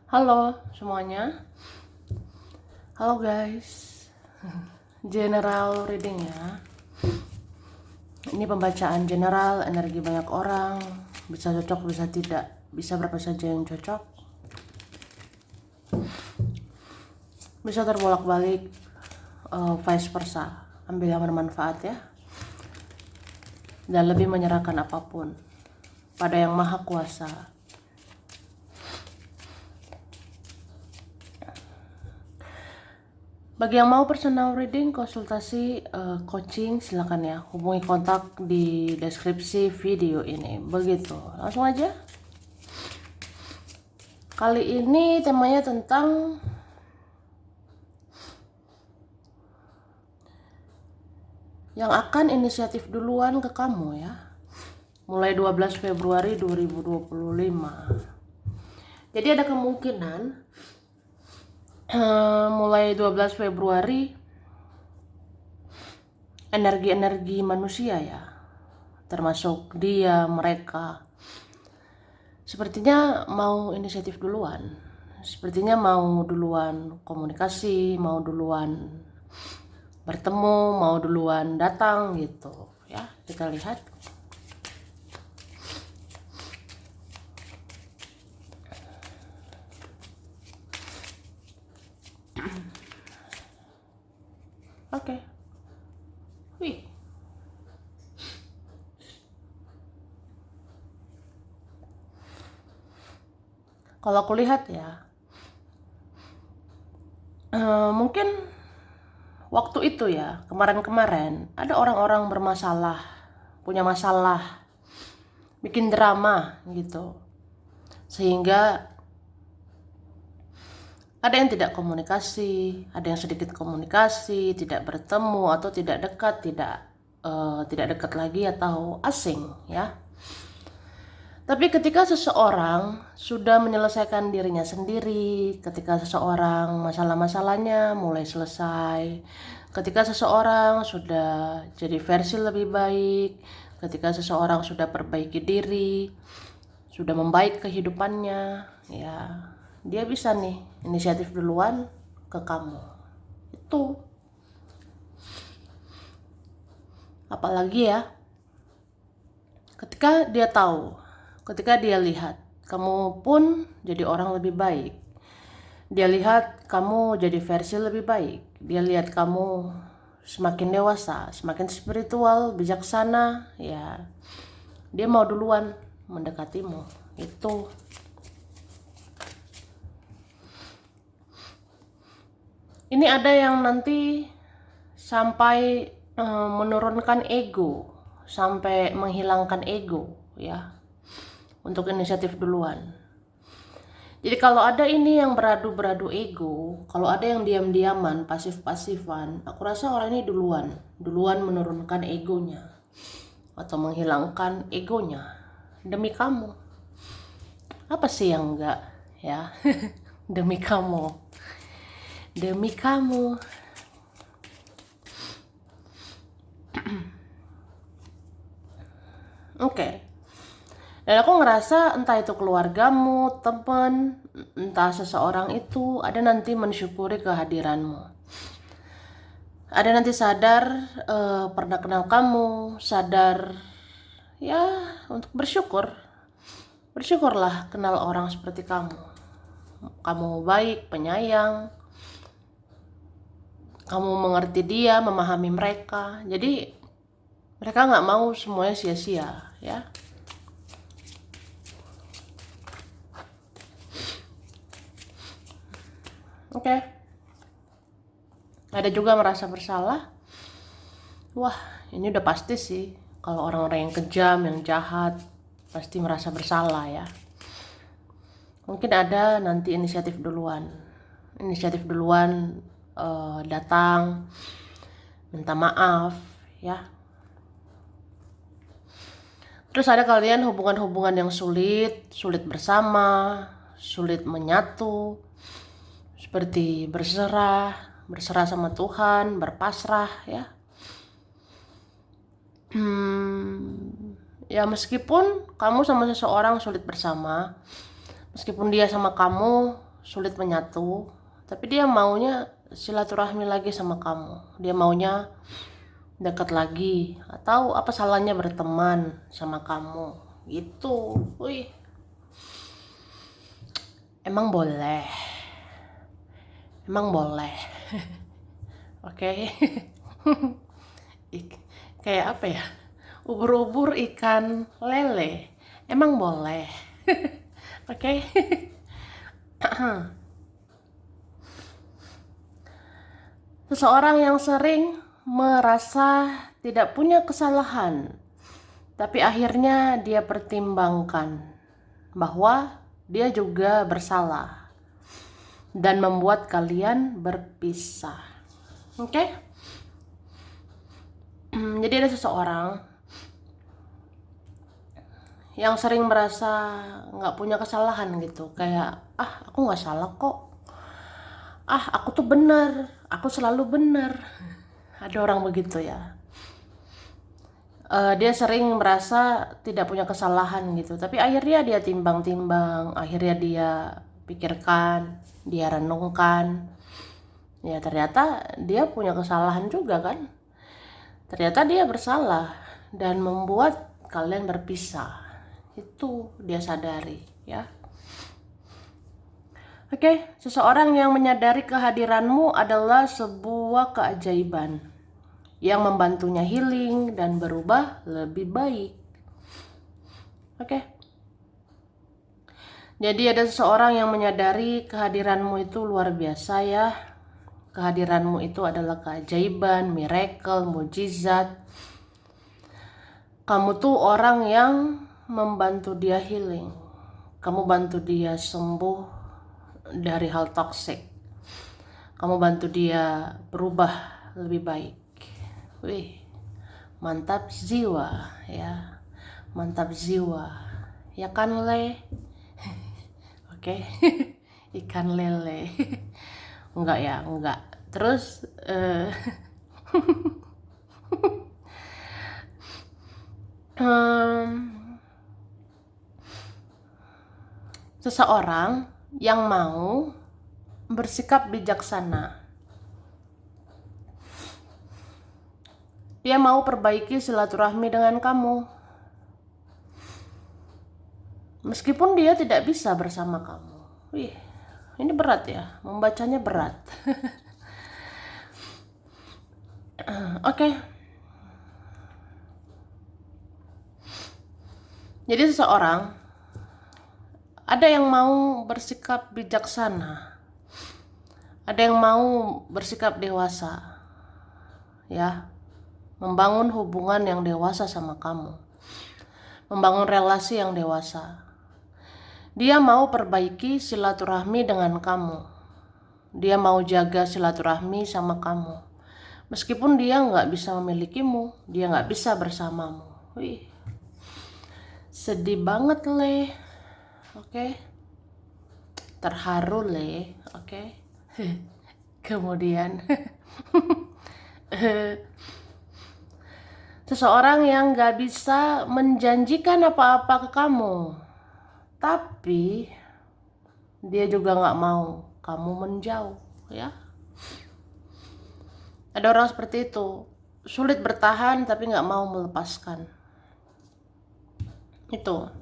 Halo semuanya, halo guys. General reading ya. Ini pembacaan general, energi banyak orang, bisa cocok, bisa tidak, bisa berapa saja yang cocok, bisa terbolak-balik, vice versa. Ambil yang bermanfaat ya, dan lebih menyerahkan apapun pada Yang Maha Kuasa. Bagi yang mau personal reading, konsultasi, coaching, silakan ya. Hubungi kontak di deskripsi video ini. Begitu, langsung aja. Kali ini temanya tentang yang akan inisiatif duluan ke kamu ya. Mulai 12 Februari 2025. Jadi ada kemungkinan mulai 12 Februari energi-energi manusia ya, termasuk dia, mereka, sepertinya mau inisiatif duluan. Sepertinya mau duluan komunikasi, mau duluan bertemu, mau duluan datang gitu ya. Kita lihat. Oke. Wih. Kalau aku lihat ya, mungkin waktu itu ya, kemarin-kemarin ada orang-orang bermasalah, punya masalah, bikin drama gitu. Sehingga ada yang tidak komunikasi, ada yang sedikit komunikasi, tidak bertemu atau tidak dekat, tidak dekat lagi atau asing ya. Tapi ketika seseorang sudah menyelesaikan dirinya sendiri, ketika seseorang masalah-masalahnya mulai selesai, ketika seseorang sudah jadi versi lebih baik, ketika seseorang sudah perbaiki diri, sudah membaik kehidupannya, ya dia bisa nih inisiatif duluan ke kamu. Itu apalagi ya, ketika dia tahu, ketika dia lihat kamu pun jadi orang lebih baik, dia lihat kamu jadi versi lebih baik, dia lihat kamu semakin dewasa, semakin spiritual, bijaksana, ya dia mau duluan mendekatimu. Itu ini ada yang nanti sampai menurunkan ego, sampai menghilangkan ego ya, untuk inisiatif duluan. Jadi kalau ada ini yang beradu-beradu ego, kalau ada yang diam-diaman, pasif-pasifan, aku rasa orang ini duluan menurunkan egonya atau menghilangkan egonya demi kamu. Apa sih yang enggak ya? Demi kamu, demi kamu. Oke. Dan aku ngerasa entah itu keluargamu, teman, entah seseorang itu ada nanti mensyukuri kehadiranmu. Ada nanti sadar pernah kenal kamu, sadar ya untuk bersyukur. Bersyukurlah kenal orang seperti kamu. Kamu baik, penyayang, kamu mengerti dia, memahami mereka. Jadi mereka nggak mau semuanya sia-sia ya. Oke. Ada juga merasa bersalah. Wah, ini udah pasti sih. Kalau orang-orang yang kejam, yang jahat, pasti merasa bersalah ya. Mungkin ada nanti inisiatif duluan. Inisiatif duluan datang, minta maaf ya. Terus ada kalian hubungan-hubungan yang sulit bersama, sulit menyatu, seperti berserah sama Tuhan, berpasrah ya. Ya meskipun kamu sama seseorang sulit bersama, meskipun dia sama kamu sulit menyatu, tapi dia maunya silaturahmi lagi sama kamu. Dia maunya dekat lagi, atau apa salahnya berteman sama kamu gitu. Wih, emang boleh, emang boleh. Oke. Kayak apa ya, ubur-ubur ikan lele, emang boleh. Oke. Seseorang yang sering merasa tidak punya kesalahan, tapi akhirnya dia pertimbangkan bahwa dia juga bersalah dan membuat kalian berpisah. Oke? Jadi ada seseorang yang sering merasa nggak punya kesalahan gitu, kayak aku nggak salah kok, aku tuh benar, aku selalu benar. Ada orang begitu ya. Dia sering merasa tidak punya kesalahan gitu, tapi akhirnya dia timbang-timbang, akhirnya dia pikirkan, dia renungkan, ya ternyata dia punya kesalahan juga kan, ternyata dia bersalah dan membuat kalian berpisah. Itu dia sadari ya. Oke, seseorang yang menyadari kehadiranmu adalah sebuah keajaiban yang membantunya healing dan berubah lebih baik. Oke. Jadi ada seseorang yang menyadari kehadiranmu itu luar biasa ya. Kehadiranmu itu adalah keajaiban, miracle, mujizat. Kamu tuh orang yang membantu dia healing. Kamu bantu dia sembuh dari hal toksik. Kamu bantu dia berubah lebih baik. Wih, mantap jiwa ya, mantap jiwa ya kan Le. Oke. Ikan lele. Enggak ya, enggak. Terus seseorang yang mau bersikap bijaksana. Dia mau perbaiki silaturahmi dengan kamu. Meskipun dia tidak bisa bersama kamu. Wih, ini berat ya, membacanya berat. Oke. Jadi seseorang ada yang mau bersikap bijaksana, ada yang mau bersikap dewasa, ya, membangun hubungan yang dewasa sama kamu, membangun relasi yang dewasa. Dia mau perbaiki silaturahmi dengan kamu, dia mau jaga silaturahmi sama kamu, meskipun dia nggak bisa memilikimu, dia nggak bisa bersamamu. Wih, sedih banget Le. Oke. Terharu Le. Oke. Kemudian seseorang yang gak bisa menjanjikan apa-apa ke kamu, tapi dia juga gak mau kamu menjauh ya. Ada orang seperti itu, sulit bertahan tapi gak mau melepaskan. Itu.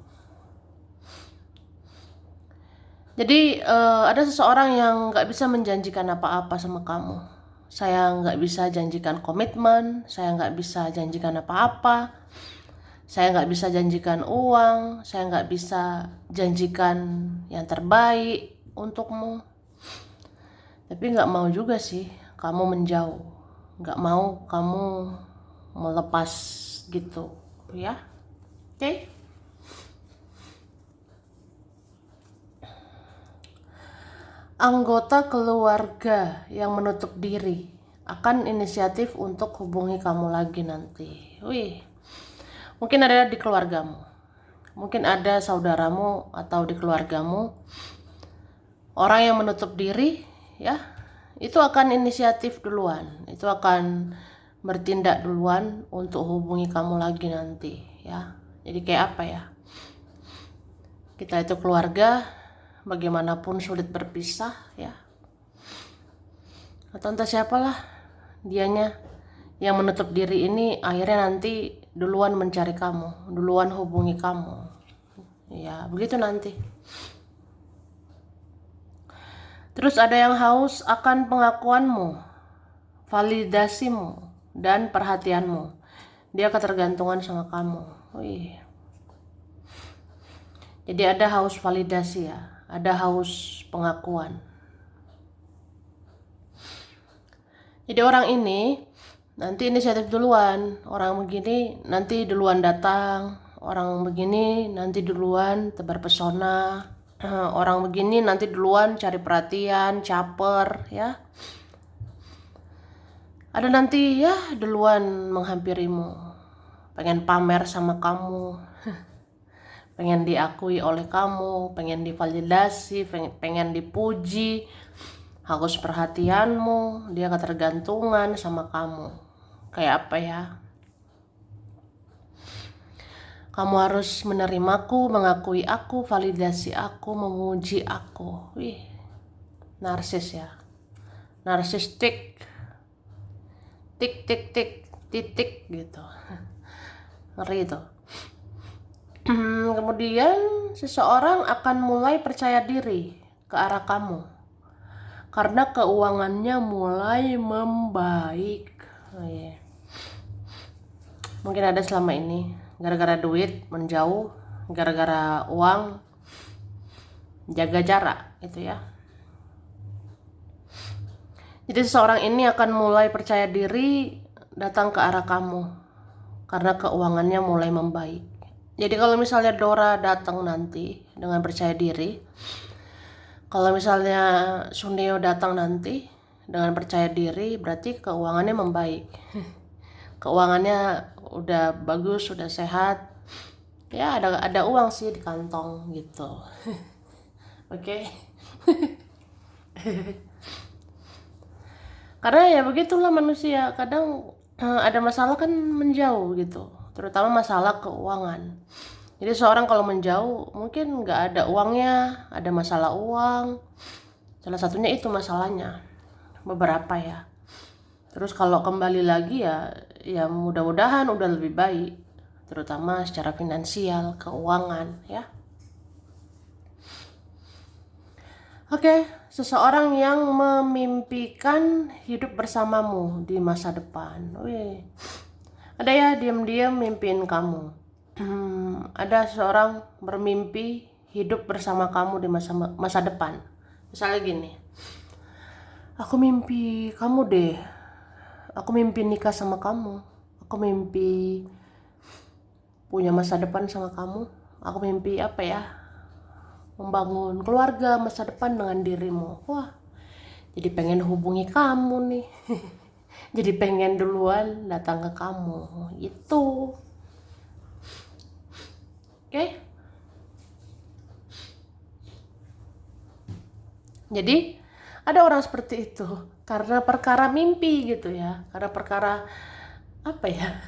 Jadi ada seseorang yang gak bisa menjanjikan apa-apa sama kamu. Saya gak bisa janjikan komitmen, saya gak bisa janjikan apa-apa, saya gak bisa janjikan uang, saya gak bisa janjikan yang terbaik untukmu. Tapi gak mau juga sih kamu menjauh, gak mau kamu melepas gitu ya. Oke? Anggota keluarga yang menutup diri akan inisiatif untuk hubungi kamu lagi nanti. Wih, mungkin ada di keluargamu, mungkin ada saudaramu atau di keluargamu orang yang menutup diri ya, itu akan inisiatif duluan, itu akan bertindak duluan untuk hubungi kamu lagi nanti ya. Jadi kayak apa ya, kita itu keluarga, bagaimanapun sulit berpisah ya. Atau entah siapalah dianya yang menutup diri ini, akhirnya nanti duluan mencari kamu, duluan hubungi kamu. Ya, begitu nanti. Terus ada yang haus akan pengakuanmu, validasimu, dan perhatianmu. Dia ketergantungan sama kamu. Wih. Jadi ada haus validasi ya, ada haus pengakuan. Jadi orang ini nanti inisiatif duluan, orang begini nanti duluan datang, orang begini nanti duluan tebar pesona, orang begini nanti duluan cari perhatian, caper ya. Ada nanti ya duluan menghampirimu, pengen pamer sama kamu, pengen diakui oleh kamu, pengen divalidasi, pengen dipuji, haus perhatianmu, dia ketergantungan sama kamu. Kayak apa ya? Kamu harus menerimaku, mengakui aku, validasi aku, memuji aku. Wih, narsis ya, narsistik, tik tik tik titik gitu, ngeri itu. Kemudian seseorang akan mulai percaya diri ke arah kamu karena keuangannya mulai membaik. Oh, yeah. Mungkin ada selama ini gara-gara duit menjauh, gara-gara uang jaga jarak itu ya. Jadi seseorang ini akan mulai percaya diri datang ke arah kamu karena keuangannya mulai membaik. Jadi kalau misalnya Dora datang nanti dengan percaya diri, kalau misalnya Suneo datang nanti dengan percaya diri, berarti keuangannya membaik. Keuangannya udah bagus, udah sehat. Ya ada uang sih di kantong gitu. Oke. Karena ya begitulah manusia, kadang ada masalah kan menjauh gitu, terutama masalah keuangan. Jadi seorang kalau menjauh mungkin nggak ada uangnya, ada masalah uang. Salah satunya itu masalahnya, beberapa ya. Terus kalau kembali lagi ya mudah-mudahan udah lebih baik, terutama secara finansial, keuangan ya. Oke, seseorang yang memimpikan hidup bersamamu di masa depan. Wih, ada ya diam-diam mimpiin kamu. Ada seseorang bermimpi hidup bersama kamu di masa depan. Misalnya gini, aku mimpi kamu deh. Aku mimpi nikah sama kamu. Aku mimpi punya masa depan sama kamu. Aku mimpi apa ya? Membangun keluarga masa depan dengan dirimu. Wah, jadi pengen hubungi kamu nih. Jadi pengen duluan datang ke kamu. Itu. Oke. Jadi ada orang seperti itu karena perkara mimpi gitu ya. Karena perkara apa ya?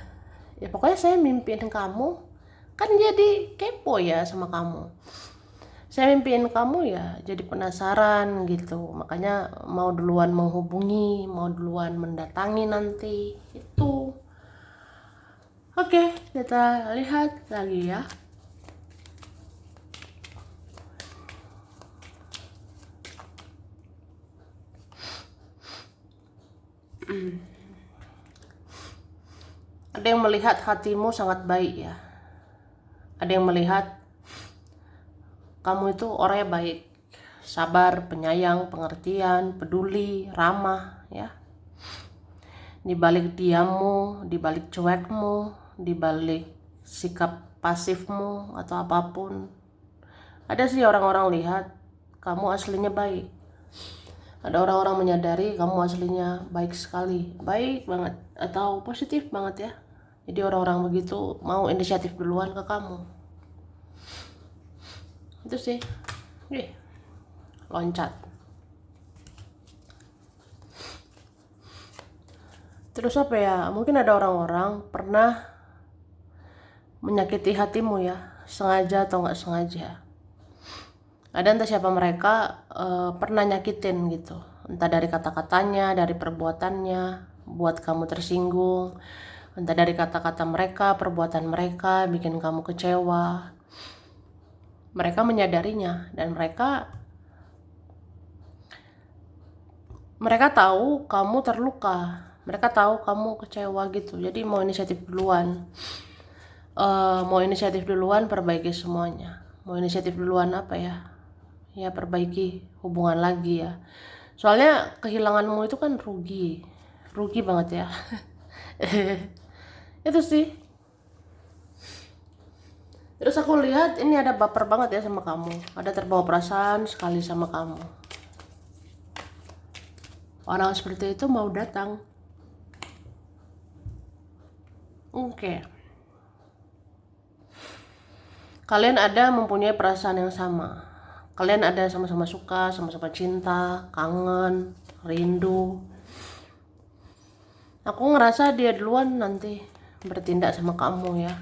Ya pokoknya saya mimpiin kamu, kan jadi kepo ya sama kamu. Saya mimpiin kamu ya jadi penasaran gitu, makanya mau duluan menghubungi, mau duluan mendatangi nanti itu. Oke, kita lihat lagi ya. Ada yang melihat hatimu sangat baik ya. Ada yang melihat kamu itu orangnya baik, sabar, penyayang, pengertian, peduli, ramah ya. Di balik diammu, di balik cuekmu, di balik sikap pasifmu atau apapun, ada sih orang-orang lihat kamu aslinya baik. Ada orang-orang menyadari kamu aslinya baik sekali, baik banget atau positif banget ya. Jadi orang-orang begitu mau inisiatif duluan ke kamu. Itu sih, loncat. Terus apa ya, mungkin ada orang-orang pernah menyakiti hatimu ya, sengaja atau nggak sengaja. Ada entah siapa mereka pernah nyakitin gitu, entah dari kata-katanya, dari perbuatannya buat kamu tersinggung, entah dari kata-kata mereka, perbuatan mereka bikin kamu kecewa. Mereka menyadarinya dan mereka tahu kamu terluka, mereka tahu kamu kecewa gitu, jadi mau inisiatif duluan. Mau inisiatif duluan perbaiki semuanya. Mau inisiatif duluan apa ya? Ya perbaiki hubungan lagi ya. Soalnya kehilanganmu itu kan rugi banget ya. Itu sih. Terus aku lihat ini ada baper banget ya sama kamu, ada terbawa perasaan sekali sama kamu. Orang seperti itu mau datang. Oke. Kalian ada mempunyai perasaan yang sama. Kalian ada sama-sama suka, sama-sama cinta, kangen, rindu. Aku ngerasa dia duluan nanti bertindak sama kamu ya.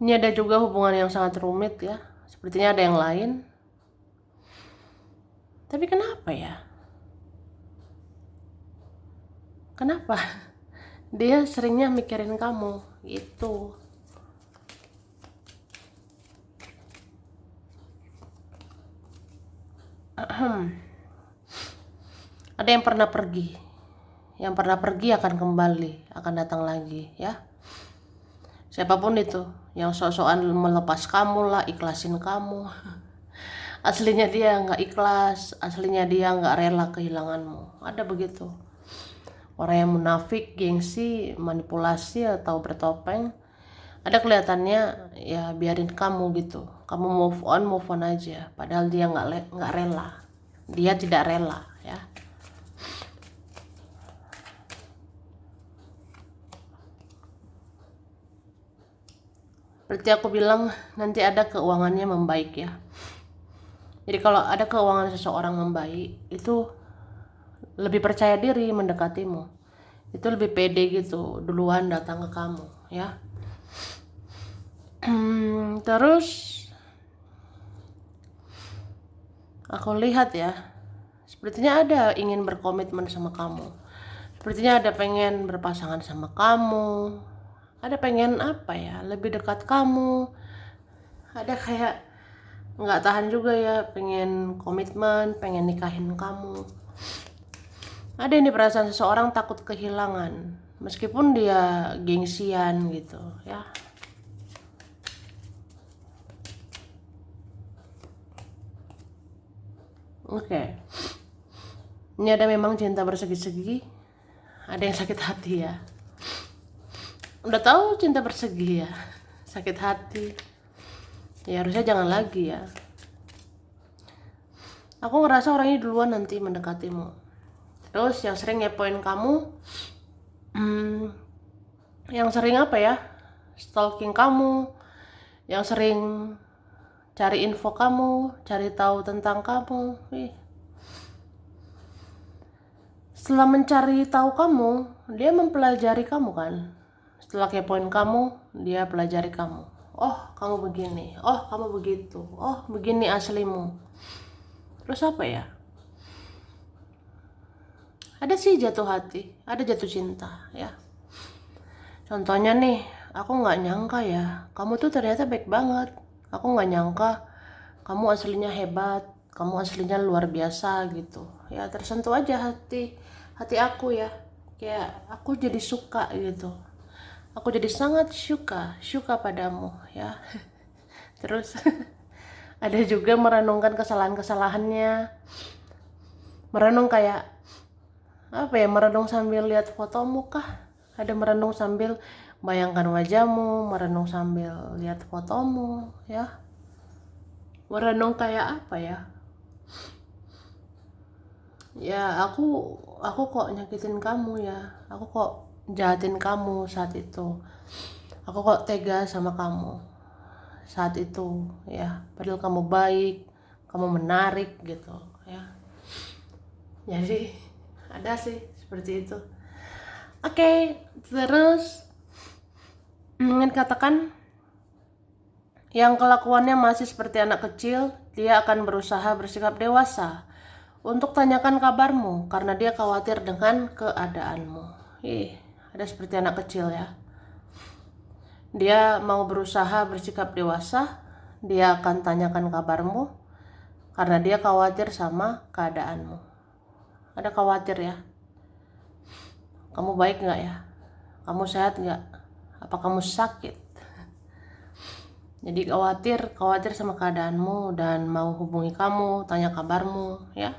Ini ada juga hubungan yang sangat rumit ya. Sepertinya ada yang lain. Tapi kenapa ya? Kenapa? Dia seringnya mikirin kamu gitu. Ada yang pernah pergi. Yang pernah pergi akan kembali, akan datang lagi ya. Siapapun itu, yang sok-sokan melepas kamu lah, ikhlasin kamu. Aslinya dia nggak ikhlas, aslinya dia nggak rela kehilanganmu. Ada begitu. Orang yang munafik, gengsi, manipulasi atau bertopeng, ada kelihatannya ya biarin kamu gitu. Kamu move on aja. Padahal dia nggak rela. Dia tidak rela ya. Berarti aku bilang nanti ada keuangannya membaik ya. Jadi kalau ada keuangan seseorang membaik, itu lebih percaya diri mendekatimu. Itu lebih pede gitu, duluan datang ke kamu ya. Terus aku lihat ya, sepertinya ada ingin berkomitmen sama kamu. Sepertinya ada pengen berpasangan sama kamu. Ada pengen apa ya, lebih dekat kamu. Ada kayak nggak tahan juga ya, pengen komitmen, pengen nikahin kamu. Ada ini perasaan seseorang takut kehilangan, meskipun dia gengsian gitu ya. Oke. Ini ada memang cinta bersegi-segi, ada yang sakit hati ya. Udah tahu cinta bersegi ya, sakit hati. Ya harusnya jangan lagi ya. Aku ngerasa orang ini duluan nanti mendekatimu. Terus yang sering ngepoin kamu, yang sering apa ya, stalking kamu, yang sering cari info kamu, cari tahu tentang kamu. Setelah mencari tahu kamu, dia mempelajari kamu kan. Setelah kepoin kamu, dia pelajari kamu. Oh, kamu begini. Oh, kamu begitu. Oh, begini aslimu. Terus apa ya? Ada sih jatuh hati, ada jatuh cinta ya. Contohnya nih, aku nggak nyangka ya, kamu tuh ternyata baik banget. Aku nggak nyangka kamu aslinya hebat, kamu aslinya luar biasa gitu. Ya tersentuh aja hati aku ya. Kayak aku jadi suka gitu. Aku jadi sangat suka padamu ya. Terus ada juga merenungkan kesalahan-kesalahannya. Merenung kayak apa ya, merenung sambil lihat fotomu kah? Ada merenung sambil bayangkan wajahmu, merenung sambil lihat fotomu ya. Merenung kayak apa ya? Ya aku kok nyakitin kamu ya. Aku kok jahatin kamu saat itu. Aku kok tega sama kamu saat itu ya. Padahal kamu baik, kamu menarik gitu ya. Jadi ada sih seperti itu. Oke, terus ingin katakan yang kelakuannya masih seperti anak kecil, dia akan berusaha bersikap dewasa untuk tanyakan kabarmu karena dia khawatir dengan keadaanmu. Ada seperti anak kecil ya. Dia mau berusaha bersikap dewasa, dia akan tanyakan kabarmu karena dia khawatir sama keadaanmu. Ada khawatir ya. Kamu baik gak ya? Kamu sehat gak? Apa kamu sakit? Jadi khawatir sama keadaanmu dan mau hubungi kamu, tanya kabarmu ya.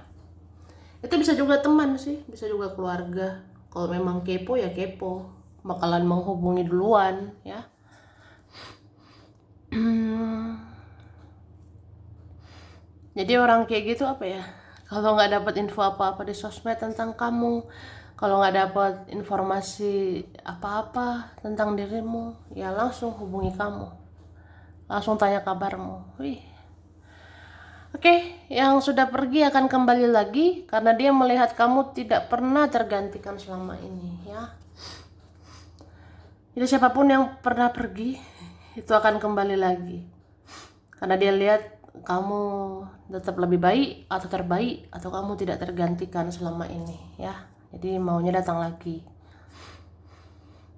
Itu bisa juga teman sih, bisa juga keluarga. Kalau memang kepo ya kepo, bakalan mau hubungi duluan ya. Jadi orang kayak gitu apa ya? Kalau nggak dapat info apa-apa di sosmed tentang kamu, kalau nggak dapat informasi apa-apa tentang dirimu, ya langsung hubungi kamu. Langsung tanya kabarmu. Oke, yang sudah pergi akan kembali lagi karena dia melihat kamu tidak pernah tergantikan selama ini ya. Jadi siapapun yang pernah pergi itu akan kembali lagi. Karena dia lihat kamu tetap lebih baik atau terbaik atau kamu tidak tergantikan selama ini ya. Jadi maunya datang lagi.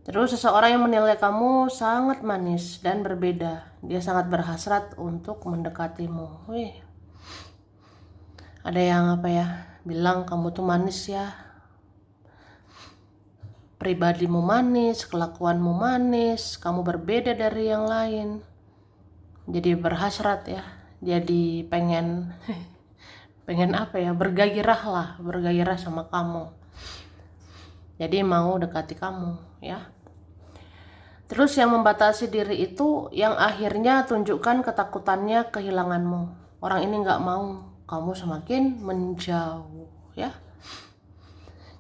Terus seseorang yang menilai kamu sangat manis dan berbeda. Dia sangat berhasrat untuk mendekatimu. Ada yang bilang kamu tuh manis ya. Pribadimu manis, kelakuanmu manis, kamu berbeda dari yang lain. Jadi berhasrat ya. Jadi pengen bergairah sama kamu. Jadi mau dekati kamu ya. Terus yang membatasi diri itu yang akhirnya tunjukkan ketakutannya kehilanganmu. Orang ini nggak mau kamu semakin menjauh ya.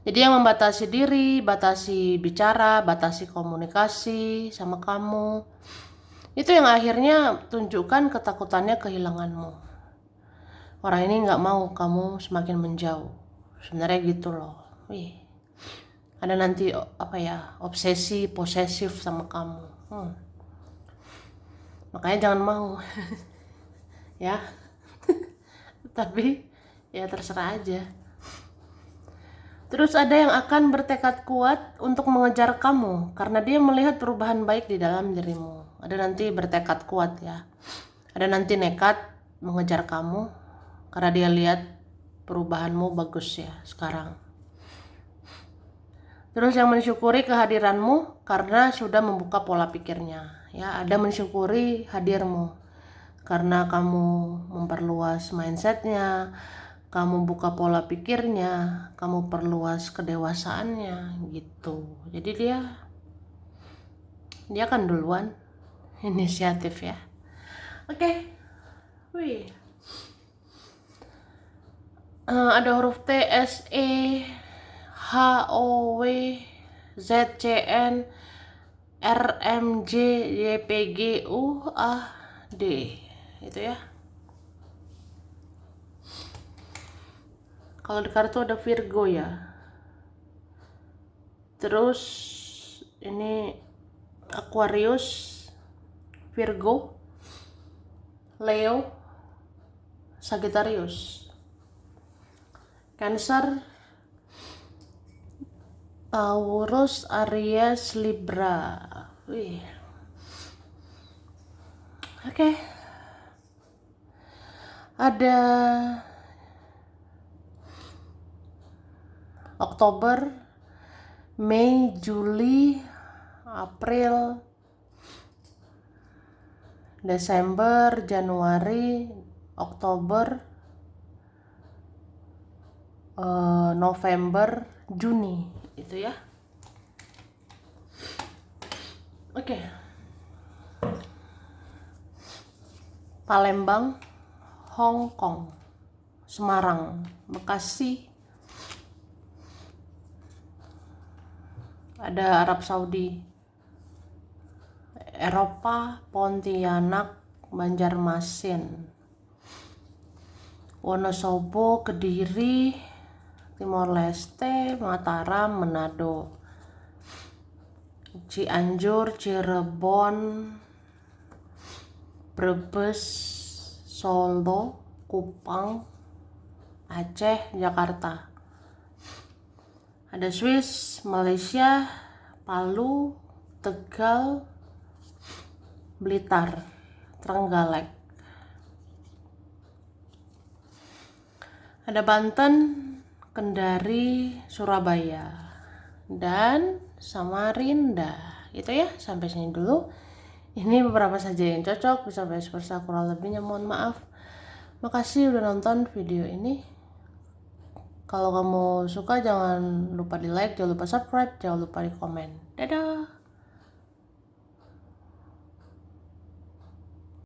Jadi yang membatasi diri, batasi bicara, batasi komunikasi sama kamu, itu yang akhirnya tunjukkan ketakutannya kehilanganmu. Orang ini nggak mau kamu semakin menjauh. Sebenarnya gitu loh. Ada nanti obsesi, posesif sama kamu. Makanya jangan mau. Ya. Tapi ya terserah aja. Terus ada yang akan bertekad kuat untuk mengejar kamu karena dia melihat perubahan baik di dalam dirimu. Ada nanti bertekad kuat ya. Ada nanti nekat mengejar kamu karena dia lihat perubahanmu bagus ya sekarang. Terus yang mensyukuri kehadiranmu karena sudah membuka pola pikirnya. Ya, ada mensyukuri hadirmu karena kamu memperluas mindsetnya, kamu buka pola pikirnya, kamu perluas kedewasaannya gitu. Jadi dia kan duluan inisiatif ya. Oke. Ada huruf T, S, E, H, O, W, Z, C, N, R, M, J, Y, P, G, U, A, D. Itu ya. Kalau di kartu ada Virgo ya. Terus ini Aquarius, Virgo, Leo, Sagittarius, Cancer, Taurus, Aries, Libra. Oke. Ada Oktober, Mei, Juli, April, Desember, Januari, Oktober, November, Juni itu ya. Oke. Palembang, Hong Kong, Semarang, Bekasi, ada Arab Saudi, Eropa, Pontianak, Banjarmasin, Wonosobo, Kediri, Timor Leste, Mataram, Manado, Cianjur, Cirebon, Brebes, Solo, Kupang, Aceh, Jakarta. Ada Swiss, Malaysia, Palu, Tegal, Blitar, Trenggalek. Ada Banten, Kendari, Surabaya, dan Samarinda. Itu ya, sampai sini dulu. Ini beberapa saja yang cocok, bisa vice versa, kurang lebihnya mohon maaf. Makasih udah nonton video ini. Kalau kamu suka jangan lupa di like, jangan lupa subscribe, jangan lupa di komen. Dadah.